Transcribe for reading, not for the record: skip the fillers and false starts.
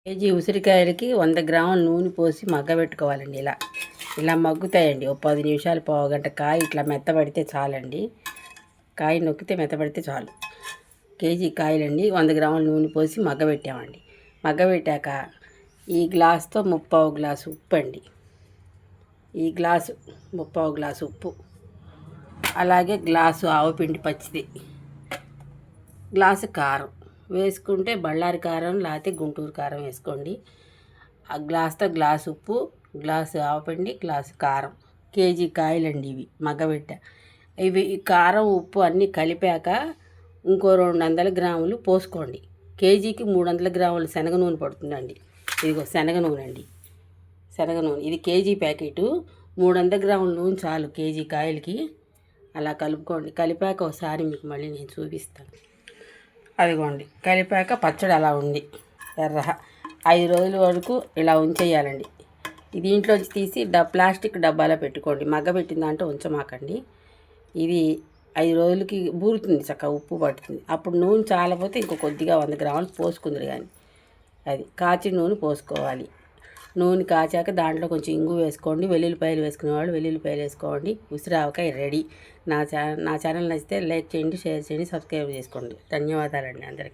KG ఉసిరికాయలకి 100 గ్రాముల నూనె పోసి మగ్గబెట్టుకోవాలండి. ఇలా మగ్గుతాయండి. ఓ 10 నిమిషాలు, పావుగంట కాయ ఇట్లా మెత్తబడితే చాలండి. కాయ నొక్కితే మెత్తబడితే చాలు. కేజీ కాయలండి 100 గ్రాముల నూనె పోసి మగ్గబెట్టామండి. మగ్గబెట్టాక ఈ గ్లాస్తో 3/4 గ్లాసు ఉప్పు అండి. ఈ గ్లాసు 3/4 గ్లాసు ఉప్పు, అలాగే గ్లాసు ఆవుపిండి పచ్చిది, గ్లాసు కారం వేసుకుంటే బళ్ళారి కారం లేకపోతే గుంటూరు కారం వేసుకోండి. ఆ గ్లాస్తో గ్లాసు ఉప్పు, గ్లాసు ఆవపిండి, గ్లాసు కారం. కేజీ కాయలండి ఇవి మగ్గబెట్టా. ఇవి కారం ఉప్పు అన్నీ కలిపాక ఇంకో 200 గ్రాములు పోసుకోండి. కేజీకి 300 గ్రాములు శనగ నూనె పడుతుందండి. ఇదిగో శనగ నూనె అండి, శనగ నూనె. ఇది కేజీ ప్యాకెటు. 300 గ్రాముల నూనె చాలు కేజీ కాయలకి. అలా కలుపుకోండి. కలిపాక ఒకసారి మీకు మళ్ళీ నేను చూపిస్తాను. అదిగోండి, కలిపాక పచ్చడి అలా ఉంది ఎర్ర 5 రోజుల వరకు ఇలా ఉంచేయాలండి. దీంట్లోంచి తీసి ప్లాస్టిక్ డబ్బాలో పెట్టుకోండి. మగ్గబెట్టిన దాంట్లో ఉంచమాకండి. ఇది 5 రోజులకి బూరుతుంది, చక్కగా ఉప్పు పడుతుంది. అప్పుడు నూనె చాలపోతే ఇంకో కొద్దిగా 100 గ్రాములు పోసుకుందరు. కానీ అది కాచిన నూనె పోసుకోవాలి. నూనె కాచాక దాంట్లో కొంచెం ఇంగు వేసుకోండి. వెల్లుల్లిపాయలు వేసుకునేవాళ్ళు వెల్లుల్లిపాయలు వేసుకోండి. ఉసిరావకాయ రెడీ. నా ఛానల్ నచ్చితే లైక్ చేయండి, షేర్ చేయండి, సబ్స్క్రైబ్ చేసుకోండి. ధన్యవాదాలండి అందరికీ.